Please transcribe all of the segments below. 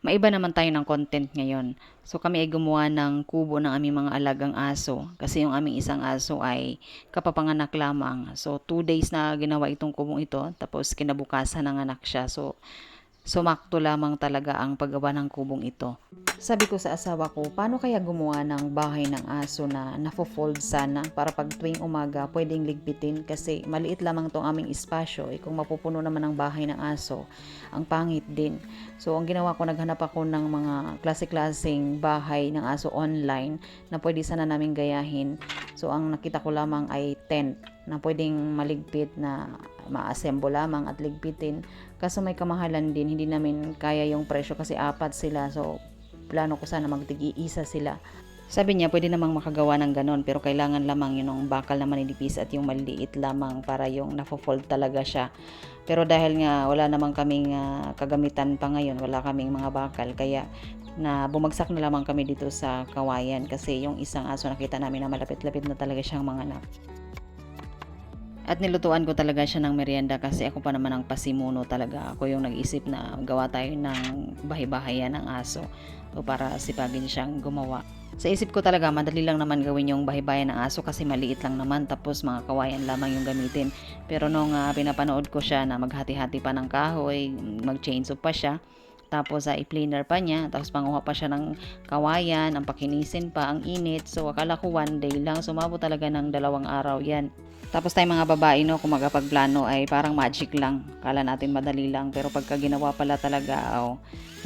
Maiba naman tayo ng content ngayon. So kami ay gumawa ng kubo ng aming mga alagang aso. Kasi yung aming isang aso ay kapapanganak lamang. So 2 days na ginawa itong kubong ito. Tapos kinabukasan ng anak siya. So sumakto lamang talaga ang paggawa ng kubong ito. Sabi ko sa asawa ko, paano kaya gumawa ng bahay ng aso na nafo-fold sana para pag tuwing umaga pwedeng ligpitin kasi maliit lamang tong aming espasyo. Kung mapupuno naman ang bahay ng aso, ang pangit din. So ang ginawa ko, naghanap ako ng mga klase-klaseng bahay ng aso online na pwede sana namin gayahin. So ang nakita ko lamang ay tent na pwedeng maligpit na ma-assemble lamang at ligpitin. Kaso may kamahalan din, hindi namin kaya yung presyo kasi apat sila. So plano ko sana magtigi-isa sila. Sabi niya pwede namang makagawa ng ganon pero kailangan lamang yun ang bakal na maninipis at yung maliit lamang para yung nafo-fold talaga siya. Pero dahil nga wala namang kaming kagamitan pa ngayon, wala kaming mga bakal, kaya na bumagsak na lamang kami dito sa kawayan kasi yung isang aso nakita namin na malapit-lapit na talaga siyang manganak. At nilutuan ko talaga siya ng merienda kasi ako pa naman ang pasimuno talaga. Ako yung nag-isip na gawa tayo ng bahay-bahayan ng aso o para sipagin siyang gumawa. Sa isip ko talaga madali lang naman gawin yung bahay-bahayan ng aso kasi maliit lang naman tapos mga kawayan lamang yung gamitin. Pero nung pinapanood ko siya na maghati-hati pa ng kahoy, mag-chainsaw pa siya, tapos i-planer pa niya, tapos panguha pa siya ng kawayan, ang pakinisin pa, ang init. So akala ko 1 day lang, sumabot talaga ng 2 araw yan. Tapos tayong mga babae, no, kung magpagplano ay parang magic lang. Kala natin madali lang, pero pagka ginawa pala talaga,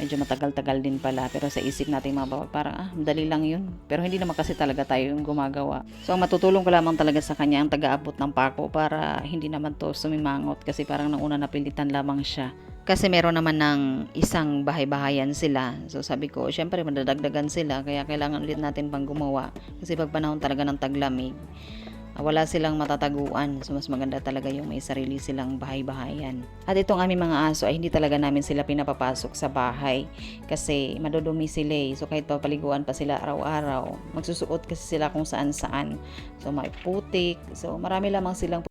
medyo matagal-tagal din pala. Pero sa isip natin mga babae, parang madali lang yun. Pero hindi naman kasi talaga tayo yung gumagawa. So ang matutulong ko lamang talaga sa kanya ang taga-abot ng pako para hindi naman to sumimangot kasi parang nang una napilitan lamang siya. Kasi meron naman ng isang bahay-bahayan sila. So sabi ko, syempre madadagdagan sila kaya kailangan ulit natin pang gumawa. Kasi pag panahon talaga ng taglamig, wala silang matataguan. So mas maganda talaga yung may sarili silang bahay-bahayan. At itong aming mga aso ay hindi talaga namin sila pinapapasok sa bahay kasi madudumi sila eh. So kahit papaliguan pa sila araw-araw, magsusuot kasi sila kung saan-saan. So may putik. So marami lamang silang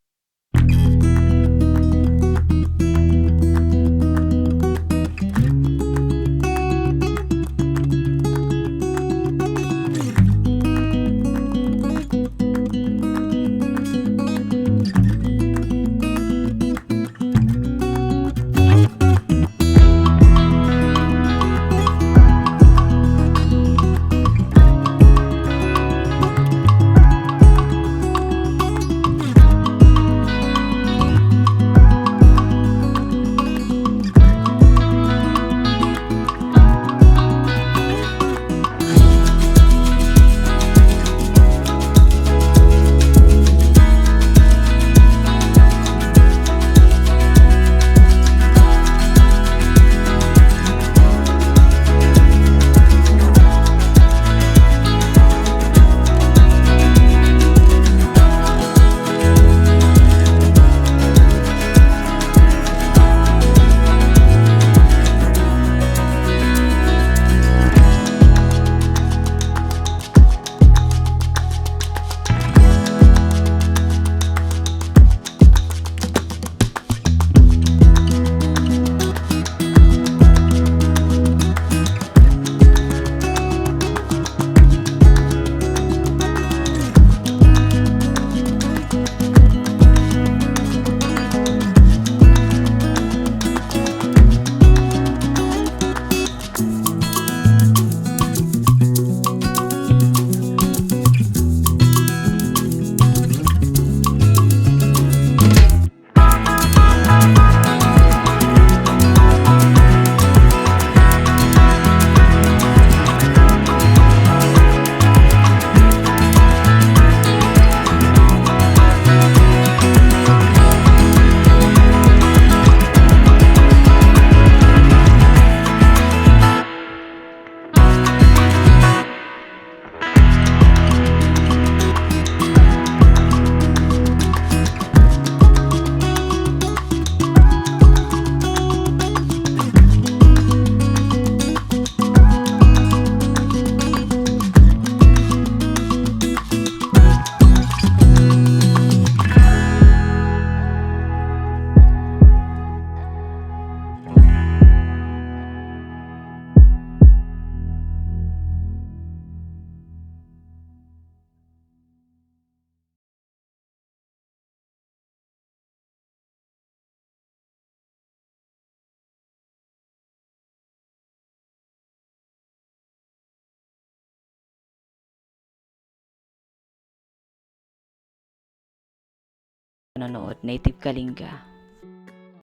nanonood, Native Kalinga.